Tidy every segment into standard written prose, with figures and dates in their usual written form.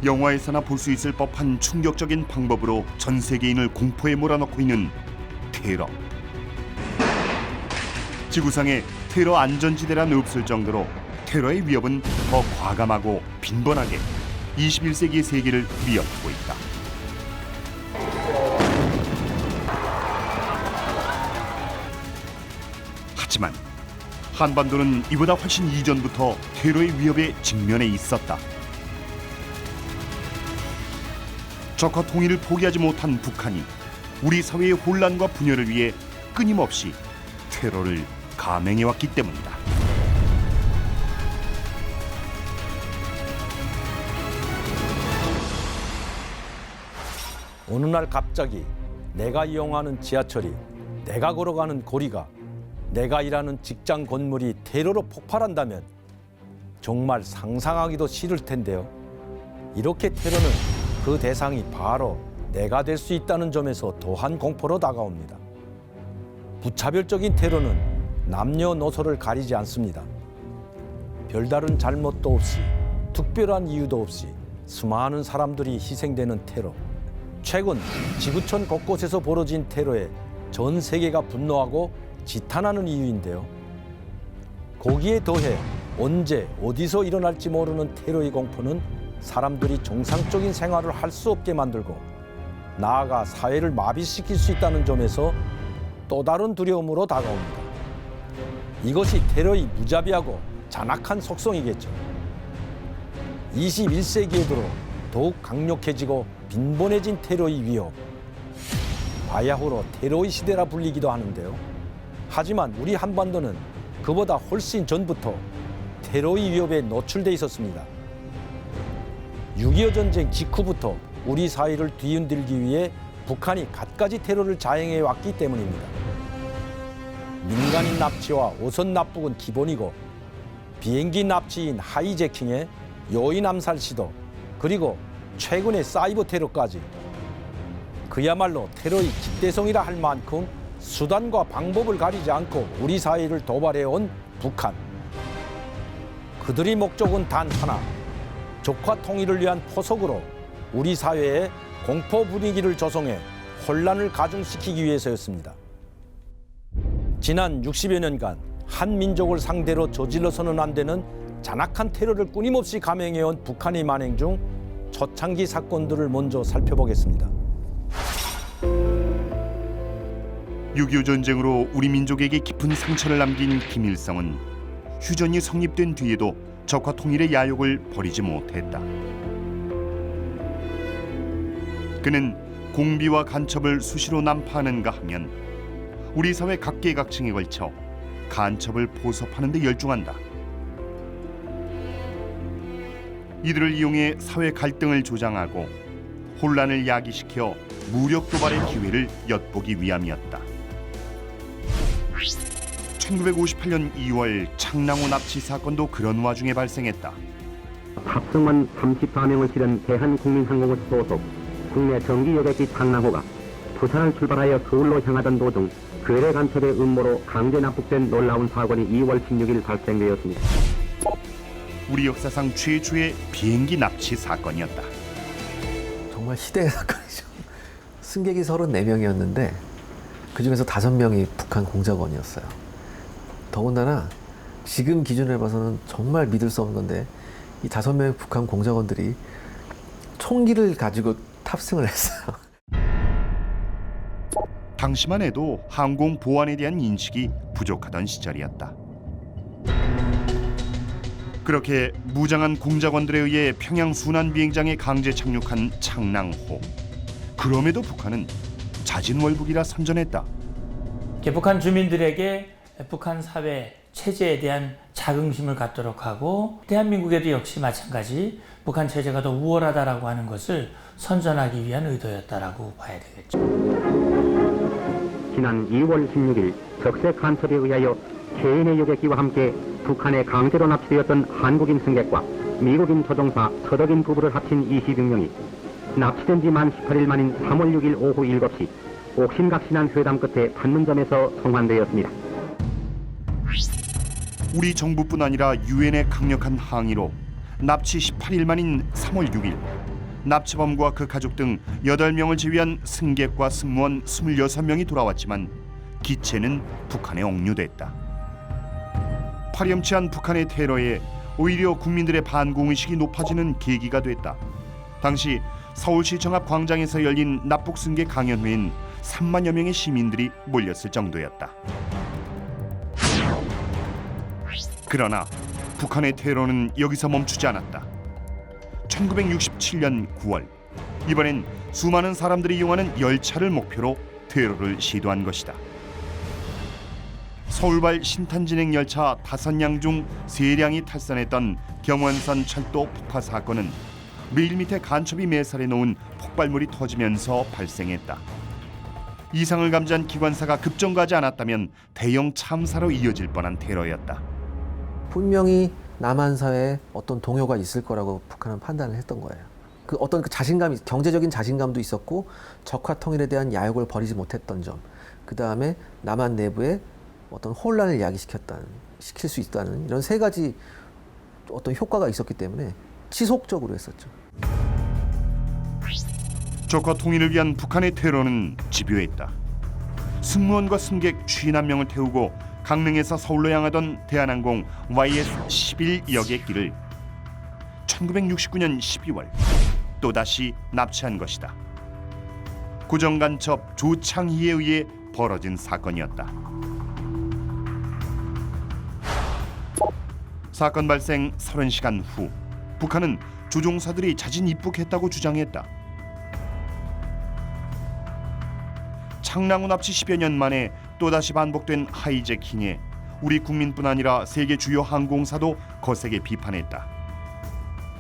영화에서나 볼 수 있을 법한 충격적인 방법으로 전 세계인을 공포에 몰아넣고 있는 테러. 지구상에 테러 안전지대란 없을 정도로 테러의 위협은 더 과감하고 빈번하게 21세기 세계를 위협하고 있다. 하지만 한반도는 이보다 훨씬 이전부터 테러의 위협에 직면해 있었다. 적화 통일을 포기하지 못한 북한이 우리 사회의 혼란과 분열을 위해 끊임없이 테러를 감행해왔기 때문이다. 어느 날 갑자기 내가 이용하는 지하철이, 내가 걸어가는 거리가, 내가 일하는 직장 건물이 테러로 폭발한다면 정말 상상하기도 싫을 텐데요. 이렇게 테러는 그 대상이 바로 내가 될 수 있다는 점에서 더한 공포로 다가옵니다. 무차별적인 테러는 남녀노소를 가리지 않습니다. 별다른 잘못도 없이, 특별한 이유도 없이 수많은 사람들이 희생되는 테러. 최근 지구촌 곳곳에서 벌어진 테러에 전 세계가 분노하고 지탄하는 이유인데요. 거기에 더해 언제 어디서 일어날지 모르는 테러의 공포는 사람들이 정상적인 생활을 할 수 없게 만들고 나아가 사회를 마비시킬 수 있다는 점에서 또 다른 두려움으로 다가옵니다. 이것이 테러의 무자비하고 잔악한 속성이겠죠. 21세기에 들어 더욱 강력해지고 빈번해진 테러의 위협. 바야흐로 테러의 시대라 불리기도 하는데요. 하지만 우리 한반도는 그보다 훨씬 전부터 테러의 위협에 노출돼 있었습니다. 6.25 전쟁 직후부터 우리 사회를 뒤흔들기 위해 북한이 갖가지 테러를 자행해 왔기 때문입니다. 민간인 납치와 오선 납북은 기본이고 비행기 납치인 하이제킹에 여인 암살 시도, 그리고 최근의 사이버 테러까지 그야말로 테러의 집대성이라 할 만큼 수단과 방법을 가리지 않고 우리 사회를 도발해온 북한. 그들의 목적은 단 하나, 적화 통일을 위한 포석으로 우리 사회에 공포 분위기를 조성해 혼란을 가중시키기 위해서였습니다. 지난 60여 년간 한 민족을 상대로 저질러서는 안 되는 잔악한 테러를 끊임없이 감행해온 북한의 만행 중 초창기 사건들을 먼저 살펴보겠습니다. 6.25 전쟁으로 우리 민족에게 깊은 상처를 남긴 김일성은 휴전이 성립된 뒤에도 적화 통일의 야욕을 버리지 못했다. 그는 공비와 간첩을 수시로 난파하는가 하면 우리 사회 각계각층에 걸쳐 간첩을 포섭하는 데 열중한다. 이들을 이용해 사회 갈등을 조장하고 혼란을 야기시켜 무력 도발의 기회를 엿보기 위함이었다. 1958년 2월 창랑호 납치 사건도 그런 와중에 발생했다. 탑승원 34명을 실은 대한국민항공의 소속 국내 정기 여객기 창랑호가 부산을 출발하여 서울로 향하던 도중 괴뢰 간첩의 음모로 강제 납북된 놀라운 사건이 2월 16일 발생되었습니다. 우리 역사상 최초의 비행기 납치 사건이었다. 정말 시대의 사건이죠. 승객이 34명이었는데 그중에서 5명이 북한 공작원이었어요. 더군다나 지금 기준을 봐서는 정말 믿을 수 없는 건데 이 5명의 북한 공작원들이 총기를 가지고 탑승을 했어요. 당시만 해도 항공 보안에 대한 인식이 부족하던 시절이었다. 그렇게 무장한 공작원들에 의해 평양 순환 비행장에 강제 착륙한 창랑호. 그럼에도 북한은 자진월북이라 선전했다. 북한 주민들에게 북한 사회 체제에 대한 자긍심을 갖도록 하고 대한민국에도 역시 마찬가지 북한 체제가 더 우월하다라고 하는 것을 선전하기 위한 의도였다라고 봐야 되겠죠. 지난 2월 16일 적세 간첩에 의하여 개인의 여객기와 함께 북한에 강제로 납치되었던 한국인 승객과 미국인 조종사 서덕인 부부를 합친 26명이 납치된 지 만 18일 만인 3월 6일 오후 7시 옥신각신한 회담 끝에 판문점에서 송환되었습니다. 우리 정부뿐 아니라 유엔의 강력한 항의로 납치 18일 만인 3월 6일 납치범과 그 가족 등 8명을 제외한 승객과 승무원 26명이 돌아왔지만 기체는 북한에 억류됐다. 파렴치한 북한의 테러에 오히려 국민들의 반공의식이 높아지는 계기가 됐다. 당시 서울시청 앞 광장에서 열린 납북 승객 강연회엔 3만여 명의 시민들이 몰렸을 정도였다. 그러나 북한의 테러는 여기서 멈추지 않았다. 1967년 9월, 이번엔 수많은 사람들이 이용하는 열차를 목표로 테러를 시도한 것이다. 서울발 신탄진행 열차 5량 중 3량이 탈선했던 경원선 철도 폭파 사건은 레일 밑에 간첩이 매설해 놓은 폭발물이 터지면서 발생했다. 이상을 감지한 기관사가 급정거하지 않았다면 대형 참사로 이어질 뻔한 테러였다. 분명히 남한 사회에 어떤 동요가 있을 거라고 북한은 판단을 했던 거예요. 그 어떤 그 자신감이, 경제적인 자신감도 있었고 적화 통일에 대한 야욕을 버리지 못했던 점, 그 다음에 남한 내부에 어떤 혼란을 시킬 수 있다는 이런 3가지 어떤 효과가 있었기 때문에 지속적으로 했었죠. 적화 통일을 위한 북한의 테러는 집요했다. 승무원과 승객 51명을 태우고 강릉에서 서울로 향하던 대한항공 YS-11 여객기를 1969년 12월 또다시 납치한 것이다. 고정간첩 조창희에 의해 벌어진 사건이었다. 사건 발생 30시간 후 북한은 조종사들이 자진 입국했다고 주장했다. 창랑후 납치 10여 년 만에 또다시 반복된 하이제킹에 우리 국민뿐 아니라 세계 주요 항공사도 거세게 비판했다.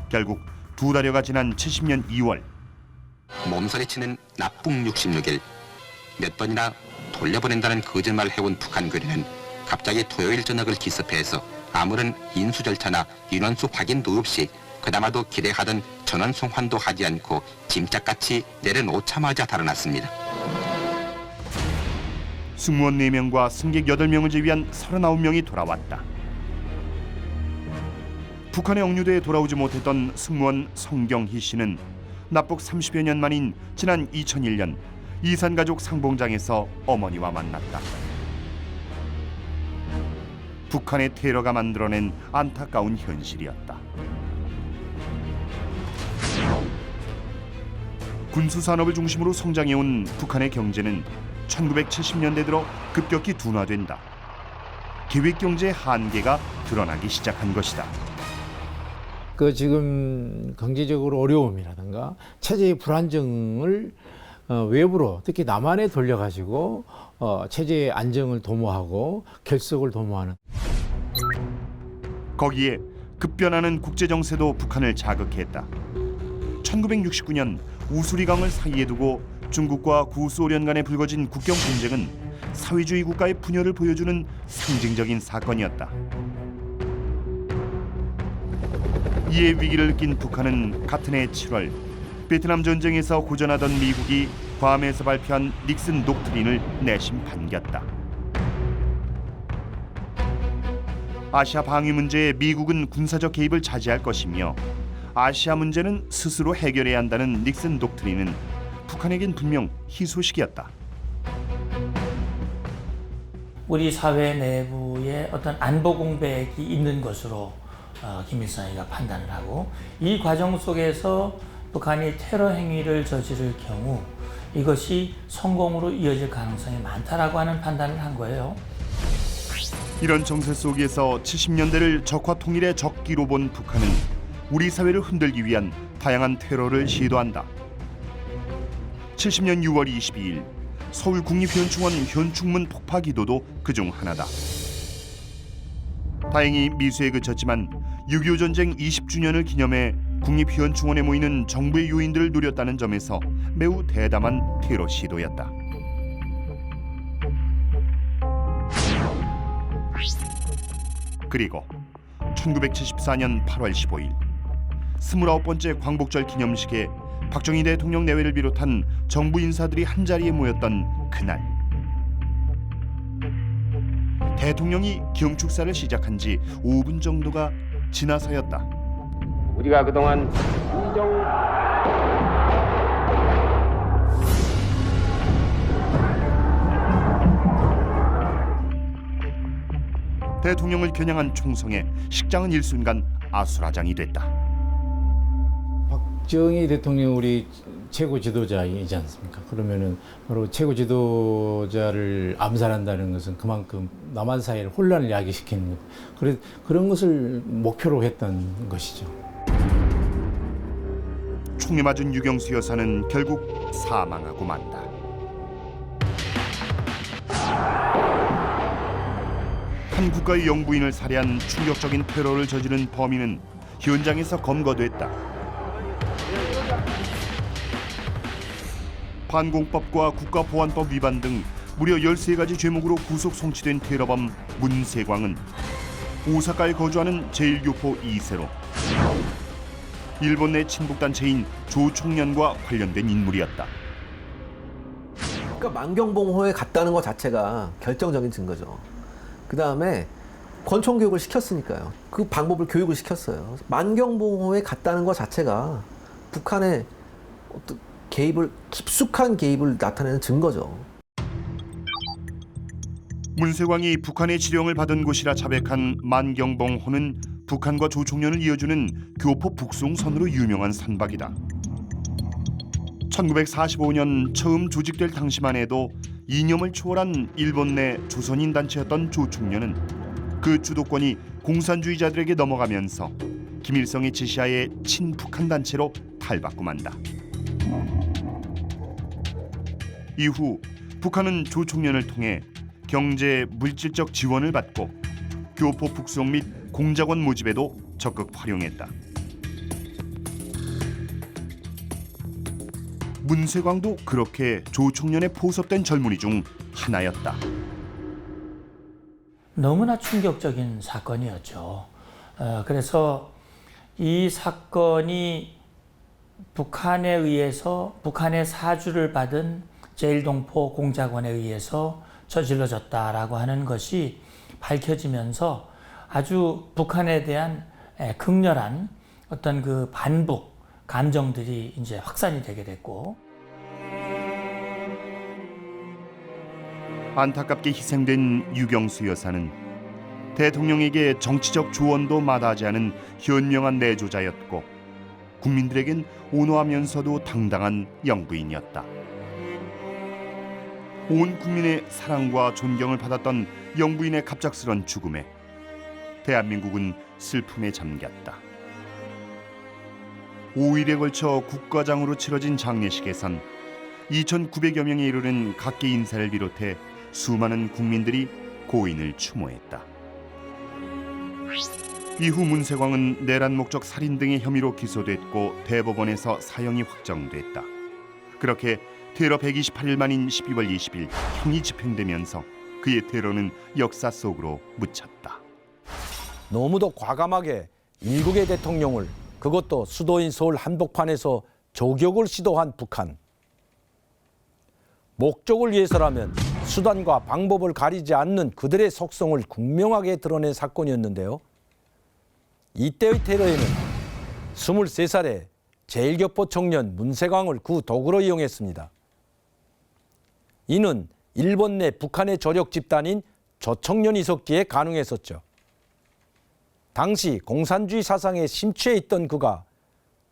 결국 2달여가 지난 70년 2월 몸서리치는 납북 66일 몇 번이나 돌려보낸다는 거짓말을 해온 북한 괴뢰는 갑자기 토요일 저녁을 기습해서 아무런 인수 절차나 인원수 확인도 없이 그나마도 기대하던 전원 송환도 하지 않고 짐짝같이 내려놓자마자 달아났습니다. 승무원 4명과 승객 8명을 제외한 39명이 돌아왔다. 북한에 억류돼 돌아오지 못했던 승무원 성경희 씨는 납북 30여 년 만인 지난 2001년 이산가족 상봉장에서 어머니와 만났다. 북한의 테러가 만들어낸 안타까운 현실이었다. 군수산업을 중심으로 성장해온 북한의 경제는 1970년대 들어 급격히 둔화된다. 계획경제의 한계가 드러나기 시작한 것이다. 그 지금 경제적으로 어려움이라든가 체제의 불안정을 외부로 특히 남한에 돌려가지고 체제의 안정을 도모하고 결속을 도모하는. 거기에 급변하는 국제정세도 북한을 자극했다. 1969년 우수리강을 사이에 두고 중국과 구소련 간에 불거진 국경 분쟁은 사회주의 국가의 분열을 보여주는 상징적인 사건이었다. 이에 위기를 느낀 북한은 같은 해 7월 베트남 전쟁에서 고전하던 미국이 괌에서 발표한 닉슨 독트린을 내심 반겼다. 아시아 방위 문제에 미국은 군사적 개입을 자제할 것이며 아시아 문제는 스스로 해결해야 한다는 닉슨 독트린은 북한에겐 분명 희소식이었다. 우리 사회 내부에 어떤 안보 공백이 있는 것으로 김일성이가 판단을 하고 이 과정 속에서 북한이 테러 행위를 저지를 경우 이것이 성공으로 이어질 가능성이 많다라고 하는 판단을 한 거예요. 이런 정세 속에서 70년대를 적화 통일의 적기로 본 북한은 우리 사회를 흔들기 위한 다양한 테러를 시도한다. 70년 6월 22일 서울 국립현충원 현충문 폭파 기도도 그중 하나다. 다행히 미수에 그쳤지만 6.25 전쟁 20주년을 기념해 국립현충원에 모이는 정부의 요인들을 누렸다는 점에서 매우 대담한 테러 시도였다. 그리고 1974년 8월 15일 29번째 광복절 기념식에 박정희 대통령 내외를 비롯한 정부 인사들이 한자리에 모였던 그날, 대통령이 경축사를 시작한 지 5분 정도가 지나서였다. 우리가 그동안 대통령을 겨냥한 총성에 식장은 일순간 아수라장이 됐다. 박정희 대통령 우리 최고 지도자이지 않습니까? 그러면은 바로 최고 지도자를 암살한다는 것은 그만큼 남한 사회를 혼란을 야기시키는 것. 그런 것을 목표로 했던 것이죠. 총에 맞은 유경수 여사는 결국 사망하고 만다. 한 국가의 영부인을 살해한 충격적인 테러를 저지른 범인은 현장에서 검거됐다. 반공법과 국가보안법 위반 등 무려 13가지 죄목으로 구속 송치된 테러범 문세광은 오사카에 거주하는 제1교포 2세로 일본 내 친북단체인 조총련과 관련된 인물이었다. 그러니까 만경봉호에 갔다는 것 자체가 결정적인 증거죠. 그 다음에 권총 교육을 시켰으니까요. 그 방법을 교육을 시켰어요. 만경봉호에 갔다는 것 자체가 북한의 어떤 깊숙한 개입을 나타내는 증거죠. 문세광이 북한의 지령을 받은 곳이라 자백한 만경봉호는 북한과 조총련을 이어주는 교포 북송선으로 유명한 선박이다. 1945년 처음 조직될 당시만 해도 이념을 초월한 일본 내 조선인 단체였던 조총련은 그 주도권이 공산주의자들에게 넘어가면서 김일성의 지시하에 친북한 단체로 탈바꿈 한다. 이후 북한은 조총련을 통해 경제, 물질적 지원을 받고 교포 북송 및 공작원 모집에도 적극 활용했다. 문세광도 그렇게 조총련에 포섭된 젊은이 중 하나였다. 너무나 충격적인 사건이었죠. 그래서 이 사건이 북한에 의해서 북한의 사주를 받은 제1동포 공작원에 의해서 저질러졌다라고 하는 것이 밝혀지면서 아주 북한에 대한 극렬한 어떤 그 반북 감정들이 이제 확산이 되게 됐고, 안타깝게 희생된 유경수 여사는 대통령에게 정치적 조언도 마다하지 않은 현명한 내조자였고 국민들에겐 온화하면서도 당당한 영부인이었다. 온 국민의 사랑과 존경을 받았던 영부인의 갑작스런 죽음에 대한민국은 슬픔에 잠겼다. 5일에 걸쳐 국가장으로 치러진 장례식에선 2,900여 명에 이르는 각계 인사를 비롯해 수많은 국민들이 고인을 추모했다. 이후 문세광은 내란 목적 살인 등의 혐의로 기소됐고 대법원에서 사형이 확정됐다. 그렇게 테러 128일 만인 12월 20일 형이 집행되면서 그의 테러는 역사 속으로 묻혔다. 너무도 과감하게 일국의 대통령을, 그것도 수도인 서울 한복판에서 조격을 시도한 북한. 목적을 위해서라면 수단과 방법을 가리지 않는 그들의 속성을 극명하게 드러낸 사건이었는데요. 이때의 테러에는 23살의 제1교포 청년 문세광을 그 도구로 이용했습니다. 이는 일본 내 북한의 조력 집단인 조총련이 있었기에 가능했었죠. 당시 공산주의 사상에 심취해 있던 그가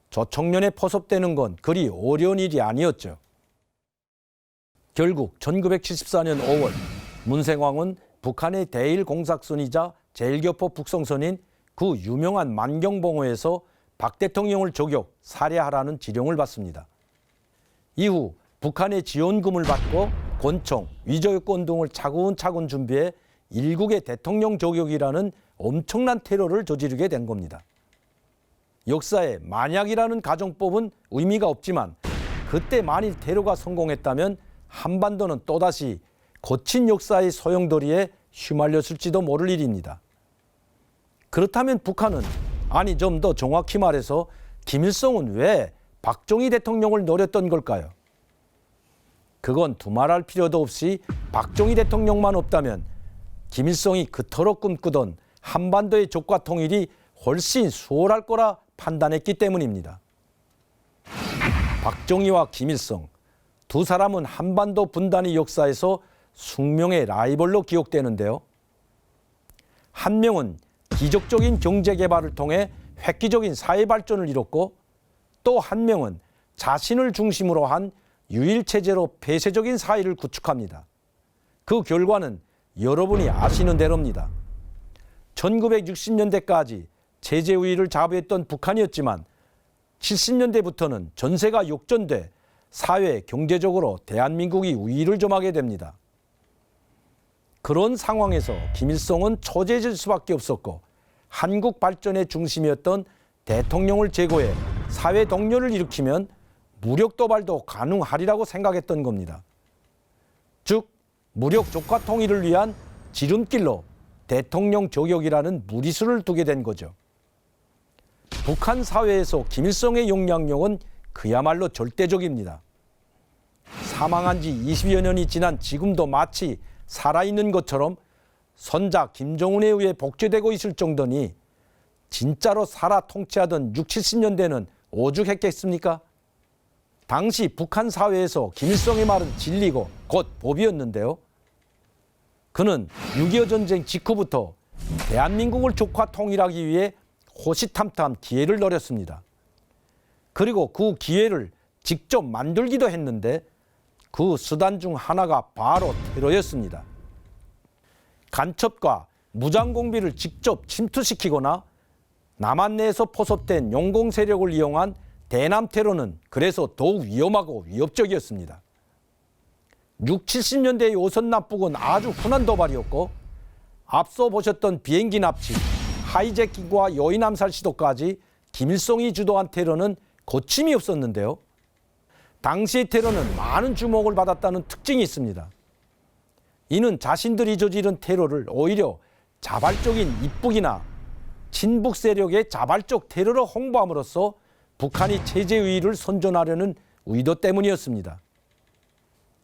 조총련에 포섭되는 건 그리 어려운 일이 아니었죠. 결국 1974년 5월 문세광은 북한의 대1공작선이자 제1교포 북송선인 그 유명한 만경봉호에서 박 대통령을 조격, 살해하라는 지령을 받습니다. 이후 북한의 지원금을 받고 권총, 위조요건 등을 차근차근 준비해 일국의 대통령 조격이라는 엄청난 테러를 저지르게 된 겁니다. 역사에 만약이라는 가정법은 의미가 없지만 그때 만일 테러가 성공했다면 한반도는 또다시 거친 역사의 소용돌이에 휘말렸을지도 모를 일입니다. 그렇다면 북한은, 아니 좀 더 정확히 말해서 김일성은 왜 박정희 대통령을 노렸던 걸까요? 그건 두말할 필요도 없이 박정희 대통령만 없다면 김일성이 그토록 꿈꾸던 한반도의 적과 통일이 훨씬 수월할 거라 판단했기 때문입니다. 박정희와 김일성, 두 사람은 한반도 분단의 역사에서 숙명의 라이벌로 기억되는데요. 한 명은 기적적인 경제 개발을 통해 획기적인 사회 발전을 이뤘고 또 한 명은 자신을 중심으로 한 유일 체제로 폐쇄적인 사회를 구축합니다. 그 결과는 여러분이 아시는 대로입니다. 1960년대까지 체제 우위를 자부했던 북한이었지만 70년대부터는 전세가 역전돼 사회, 경제적으로 대한민국이 우위를 점하게 됩니다. 그런 상황에서 김일성은 초재질 수밖에 없었고 한국 발전의 중심이었던 대통령을 제거해 사회 동료를 일으키면 무력 도발도 가능하리라고 생각했던 겁니다. 즉 무력 조카 통일을 위한 지름길로 대통령 저격이라는 무리수를 두게 된 거죠. 북한 사회에서 김일성의 영향력은 그야말로 절대적입니다. 사망한 지 20여 년이 지난 지금도 마치 살아있는 것처럼 손자 김정은에 의해 복제되고 있을 정도니 진짜로 살아 통치하던 60, 70년대는 오죽했겠습니까? 당시 북한 사회에서 김일성의 말은 진리고 곧 법이었는데요. 그는 6.25 전쟁 직후부터 대한민국을 조카 통일하기 위해 호시탐탐 기회를 노렸습니다. 그리고 그 기회를 직접 만들기도 했는데 그 수단 중 하나가 바로 테러였습니다. 간첩과 무장공비를 직접 침투시키거나 남한 내에서 포섭된 용공 세력을 이용한 대남 테러는 그래서 더욱 위험하고 위협적이었습니다. 60, 70년대의 오선 납북은 아주 흔한 도발이었고 앞서 보셨던 비행기 납치, 하이제킹과 여인 암살 시도까지 김일성이 주도한 테러는 거침이 없었는데요. 당시의 테러는 많은 주목을 받았다는 특징이 있습니다. 이는 자신들이 저지른 테러를 오히려 자발적인 입북이나 친북 세력의 자발적 테러로 홍보함으로써 북한이 체제 우위를 선전하려는 의도 때문이었습니다.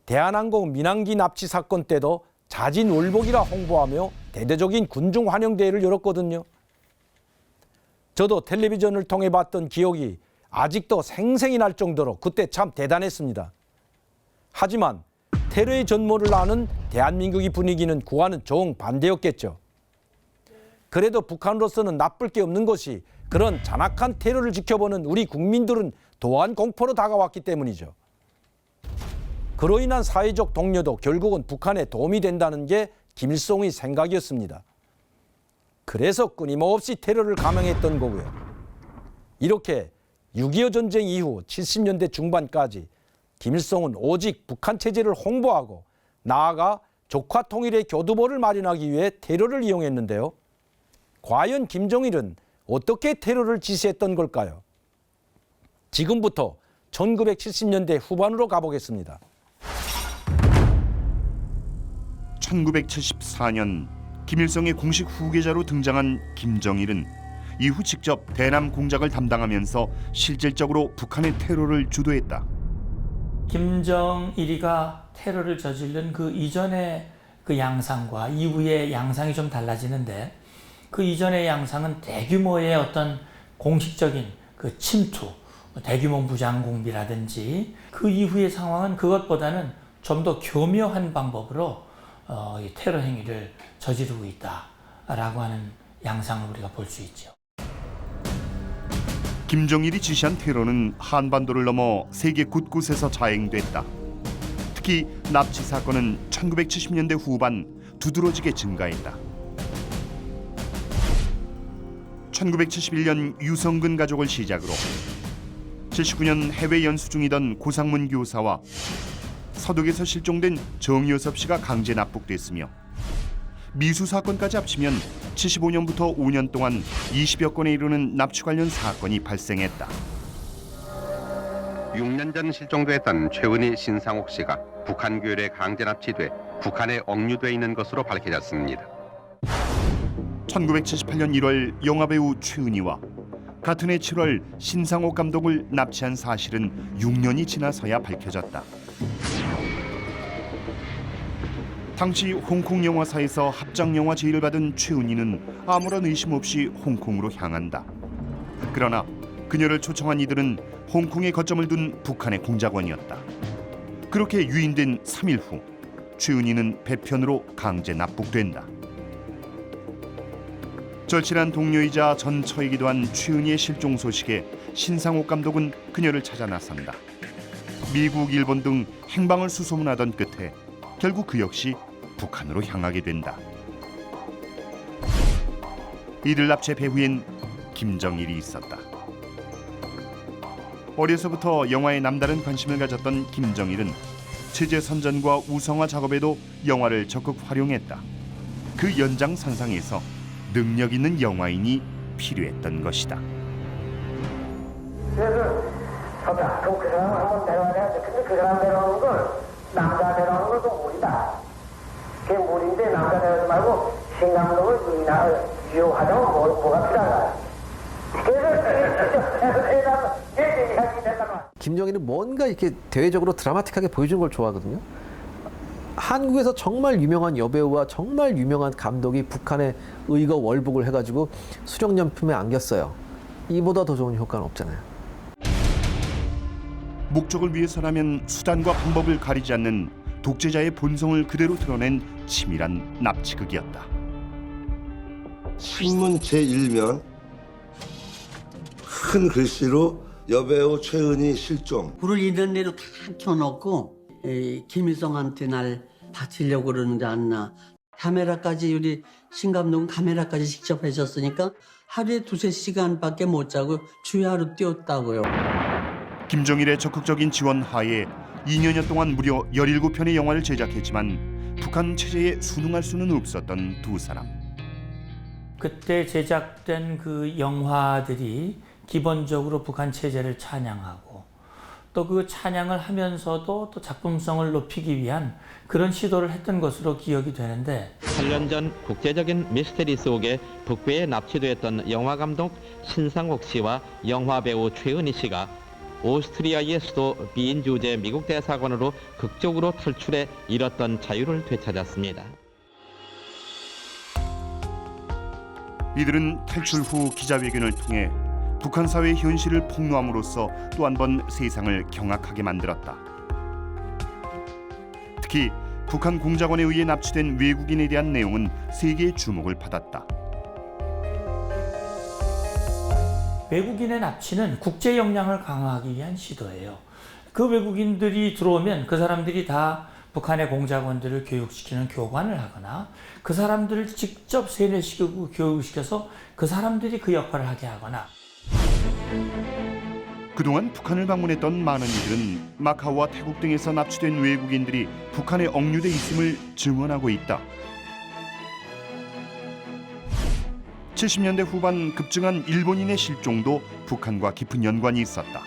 대한항공 민항기 납치 사건 때도 자진월복이라 홍보하며 대대적인 군중 환영대회를 열었거든요. 저도 텔레비전을 통해 봤던 기억이 아직도 생생히 날 정도로 그때 참 대단했습니다. 하지만 테러의 전모를 아는 대한민국의 분위기는 그와는 정반대였겠죠. 그래도 북한으로서는 나쁠 게 없는 것이 그런 잔악한 테러를 지켜보는 우리 국민들은 도한 공포로 다가왔기 때문이죠. 그로 인한 사회적 동료도 결국은 북한에 도움이 된다는 게 김일성의 생각이었습니다. 그래서 끊임없이 테러를 감행했던 거고요. 이렇게 6.25 전쟁 이후 70년대 중반까지 김일성은 오직 북한 체제를 홍보하고 나아가 조카 통일의 교두보를 마련하기 위해 테러를 이용했는데요. 과연 김정일은 어떻게 테러를 지시했던 걸까요? 지금부터 1970년대 후반으로 가보겠습니다. 1974년 김일성의 공식 후계자로 등장한 김정일은 이후 직접 대남 공작을 담당하면서 실질적으로 북한의 테러를 주도했다. 김정일이가 테러를 저지른 그 이전의 그 양상과 이후의 양상이 좀 달라지는데 그 이전의 양상은 대규모의 어떤 공식적인 그 침투, 대규모 무장 공비라든지 그 이후의 상황은 그것보다는 좀 더 교묘한 방법으로 이 테러 행위를 저지르고 있다라고 하는 양상을 우리가 볼 수 있죠. 김정일이 지시한 테러는 한반도를 넘어 세계 곳곳에서 자행됐다. 특히 납치 사건은 1970년대 후반 두드러지게 증가했다. 1971년 유성근 가족을 시작으로 79년 해외 연수 중이던 고상문 교사와 서독에서 실종된 정요섭 씨가 강제 납북됐으며 미수 사건까지 합치면 75년부터 5년 동안 20여 건에 이르는 납치 관련 사건이 발생했다. 6년 전 실종됐던 최은희 신상옥 씨가 북한 교열에 강제 납치돼 북한에 억류돼 있는 것으로 밝혀졌습니다. 1978년 1월 영화배우 최은희와 같은 해 7월 신상옥 감독을 납치한 사실은 6년이 지나서야 밝혀졌다. 당시 홍콩 영화사에서 합작영화 제의를 받은 최은희는 아무런 의심 없이 홍콩으로 향한다. 그러나 그녀를 초청한 이들은 홍콩에 거점을 둔 북한의 공작원이었다. 그렇게 유인된 3일 후 최은희는 배편으로 강제 납북된다. 절친한 동료이자 전처이기도 한 최은희의 실종 소식에 신상옥 감독은 그녀를 찾아 나선다. 미국, 일본 등 행방을 수소문하던 끝에 결국 그 역시 북한으로 향하게 된다. 이들 납치 배후엔 김정일이 있었다. 어려서부터 영화에 남다른 관심을 가졌던 김정일은 체제 선전과 우성화 작업에도 영화를 적극 활용했다. 그 연장선상에서 능력 있는 영화인이 필요했던 것이다. 그래서 좋다. 그럼 그 사람을 한번 데려와야 돼. 근데 그 사람 데려오는 걸 남자 데려오는 것도 무리다. 그게 무리인데 남자 데려오지 말고 신감독을 유혹하자면 뭐가 필요하다. 그래서 얘기하기 된다. 김정일은 뭔가 이렇게 대외적으로 드라마틱하게 보여주는 걸 좋아하거든요. 한국에서 정말 유명한 여배우와 정말 유명한 감독이 북한에 의거 월북을 해가지고 수령연품에 안겼어요. 이보다 더 좋은 효과는 없잖아요. 목적을 위해서라면 수단과 방법을 가리지 않는 독재자의 본성을 그대로 드러낸 치밀한 납치극이었다. 신문 제1면 큰 글씨로 여배우 최은희 실종. 불을 있는 대로 다 켜놓고 김일성한테 날 바치려고 그러는지 않나. 카메라까지 우리 신 감독은 카메라까지 직접 하셨으니까 하루에 2-3시간밖에 못 자고 주에 하루 뛰었다고요. 김정일의 적극적인 지원 하에 2년여 동안 무려 17편의 영화를 제작했지만 북한 체제에 순응할 수는 없었던 두 사람. 그때 제작된 그 영화들이 기본적으로 북한 체제를 찬양하고 또 그 찬양을 하면서도 또 작품성을 높이기 위한 그런 시도를 했던 것으로 기억이 되는데 8년 전 국제적인 미스테리 속에 북부에 납치되었던 영화감독 신상옥 씨와 영화배우 최은희 씨가 오스트리아의 수도 비인 주재 미국 대사관으로 극적으로 탈출해 잃었던 자유를 되찾았습니다. 이들은 탈출 후 기자회견을 통해 북한 사회의 현실을 폭로함으로써 또 한 번 세상을 경악하게 만들었다. 특히 북한 공작원에 의해 납치된 외국인에 대한 내용은 세계의 주목을 받았다. 외국인의 납치는 국제 역량을 강화하기 위한 시도예요. 그 외국인들이 들어오면 그 사람들이 다 북한의 공작원들을 교육시키는 교관을 하거나 그 사람들을 직접 세뇌시키고 교육시켜서 그 사람들이 그 역할을 하게 하거나 그동안 북한을 방문했던 많은 이들은 마카오와 태국 등에서 납치된 외국인들이 북한에 억류돼 있음을 증언하고 있다. 70년대 후반 급증한 일본인의 실종도 북한과 깊은 연관이 있었다.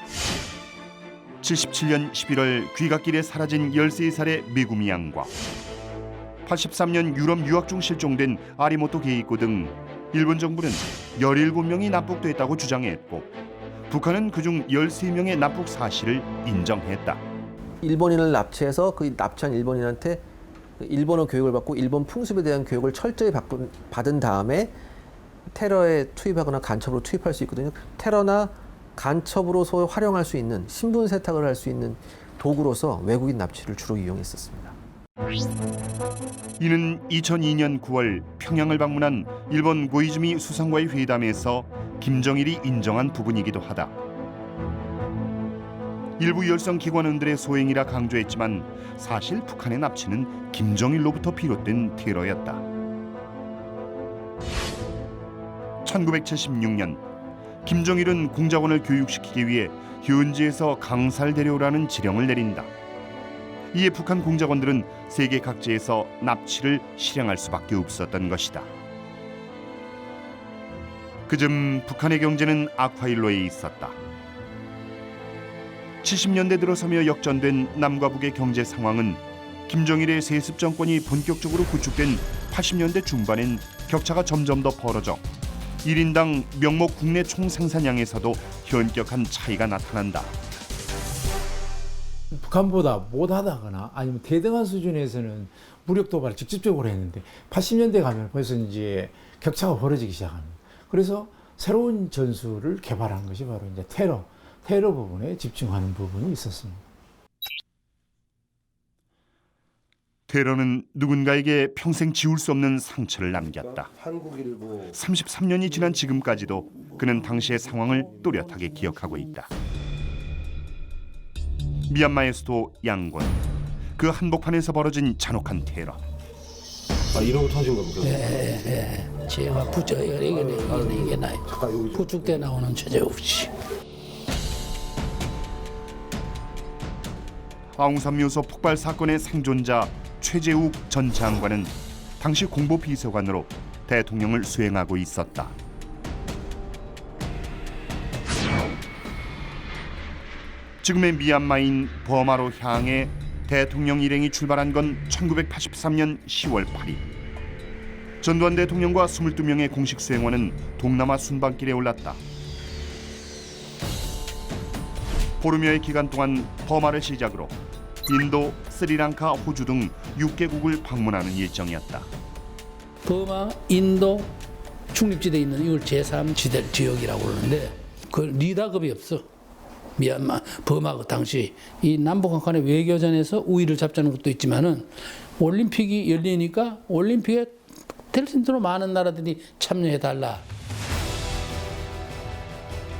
77년 11월 귀갓길에 사라진 13살의 메구미 양과 83년 유럽 유학 중 실종된 아리모토 게이코 등 일본 정부는 17명이 납북됐다고 주장했고 북한은 그중 13명의 납북 사실을 인정했다. 일본인을 납치해서 그 납치한 일본인한테 일본어 교육을 받고 일본 풍습에 대한 교육을 철저히 받은 다음에 테러에 투입하거나 간첩으로 투입할 수 있거든요. 테러나 간첩으로 활용할 수 있는 신분 세탁을 할 수 있는 도구로서 외국인 납치를 주로 이용했었습니다. 이는 2002년 9월 평양을 방문한 일본 고이즈미 수상과의 회담에서 김정일이 인정한 부분이기도 하다. 일부 열성 기관원들의 소행이라 강조했지만 사실 북한의 납치는 김정일로부터 비롯된 테러였다. 1976년 김정일은 공작원을 교육시키기 위해 현지에서 강살 데려오라는 지령을 내린다. 이에 북한 공작원들은 세계 각지에서 납치를 실행할 수밖에 없었던 것이다. 그즘 북한의 경제는 악화일로에 있었다. 70년대 들어서며 역전된 남과 북의 경제 상황은 김정일의 세습 정권이 본격적으로 구축된 80년대 중반엔 격차가 점점 더 벌어져 1인당 명목 국내 총생산량에서도 현격한 차이가 나타난다. 북한보다 못하다거나 아니면 대등한 수준에서는 무력 도발을 직접적으로 했는데 80년대 가면 벌써 이제 격차가 벌어지기 시작합니다. 그래서 새로운 전술을 개발한 것이 바로 이제 테러 부분에 집중하는 부분이 있었습니다. 테러는 누군가에게 평생 지울 수 없는 상처를 남겼다. 33년이 지난 지금까지도 그는 당시의 상황을 또렷하게 기억하고 있다. 미얀마의 수도 양곤, 그 한복판에서 벌어진 잔혹한 테러. 이런 거 터진 겁니까? 예. 제가 이게 나 구축대 나오는 최재욱 씨. 아웅산 묘소 폭발 사건의 생존자 최재욱 전 장관은 당시 공보 비서관으로 대통령을 수행하고 있었다. 지금의 미얀마인 버마로 향해 대통령 일행이 출발한 건 1983년 10월 8일. 전두환 대통령과 22명의 공식 수행원은 동남아 순방길에 올랐다. 보름여의 기간 동안 버마를 시작으로 인도, 스리랑카, 호주 등 6개국을 방문하는 일정이었다. 버마, 인도, 중립지대에 있는 이걸 제3지대 지역이라고 그러는데 그 리더급이 없어. 미얀마, 버마 그 당시 이 남북한 간의 외교전에서 우위를 잡자는 것도 있지만은 올림픽이 열리니까 올림픽에 될 수 있도록 많은 나라들이 참여해달라.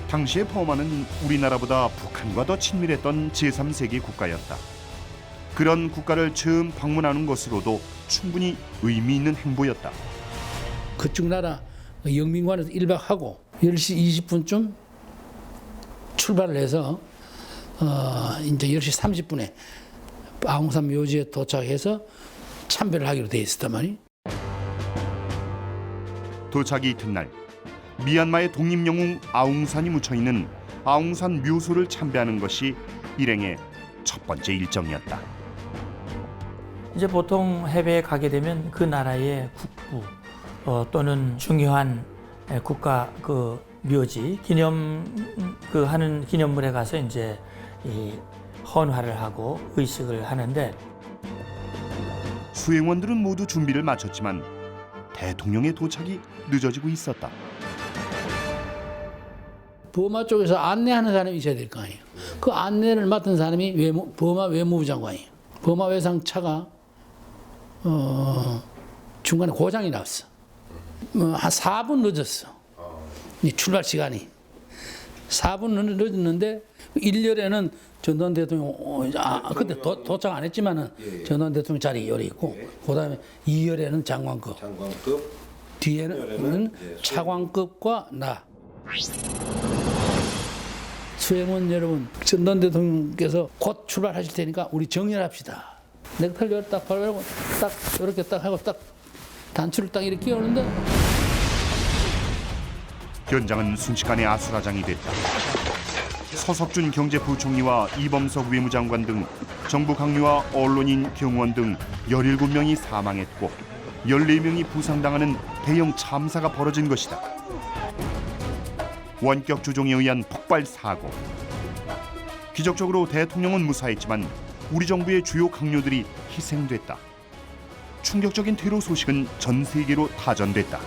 당시의 버마는 우리나라보다 북한과 더 친밀했던 제3세계 국가였다. 그런 국가를 처음 방문하는 것으로도 충분히 의미 있는 행보였다. 그쪽 나라 영민관에서 1박하고 10시 20분쯤 출발을 해서 이제 10시 30분에 아웅산 묘지에 도착해서 참배를 하기로 돼 있었단 말이에요. 도착이 이튿날 미얀마의 독립영웅 아웅산이 묻혀있는 아웅산 묘소를 참배하는 것이 일행의 첫 번째 일정이었다. 이제 보통 해외에 가게 되면 그 나라의 국부 또는 중요한 국가 그 묘지 기념 그 하는 기념물에 가서 이제 이 헌화를 하고 의식을 하는데 수행원들은 모두 준비를 마쳤지만 대통령의 도착이 늦어지고 있었다. 버마 쪽에서 안내하는 사람이 있어야 될 거 아니에요. 그 안내를 맡은 사람이 버마 외무부 장관이에요. 버마 외상차가 중간에 고장이 났어. 한 4분 늦었어. 이 출발 시간이 4분 늦었는데 1열에는 전두환 대통령 그때 도착 안 했지만은 전두환 대통령 자리 열이 있고 그다음에 2열에는 장관급, 뒤에는 차관급과 나. 수행원 여러분, 전두환 대통령께서 곧 출발하실 테니까 우리 정렬합시다. 넥타이를 딱 발고 딱 이렇게 딱 하고 딱 단추를 딱 이렇게 끼우는데 현장은 순식간에 아수라장이 됐다. 서석준 경제부총리와 이범석 외무장관 등 정부 강요와 언론인, 경호원 등 17명이 사망했고 14명이 부상당하는 대형 참사가 벌어진 것이다. 원격 조종에 의한 폭발 사고. 기적적으로 대통령은 무사했지만 우리 정부의 주요 강요들이 희생됐다. 충격적인 테러 소식은 전 세계로 타전됐다.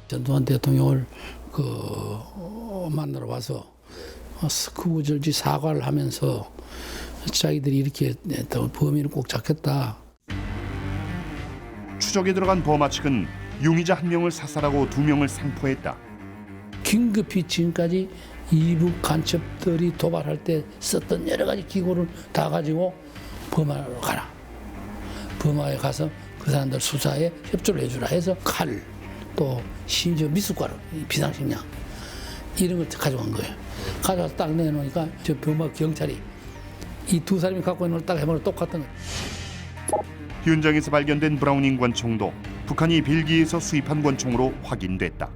전두환 대통령을 만나러 와서 스쿠절지 사과를 하면서 자기들이 이렇게 범인을 꼭 잡겠다. 추적에 들어간 버마 측은 용의자 1명을 사살하고 2명을 상포했다. 긴급히 지금까지 이북 간첩들이 도발할 때 썼던 여러 가지 기구를 다 가지고 버마로 가라. 버마에 가서 그 사람들 수사에 협조를 해주라 해서 칼, 또 심지어 미숫가루, 비상식량 이런 걸 가져간 거예요. 가져와서 딱 내놓으니까 저 버마 경찰이 이 두 사람이 갖고 있는 걸 딱 해보면 똑같은 거예요. 현장에서 발견된 브라우닝 권총도 북한이 벨기에에서 수입한 권총으로 확인됐다.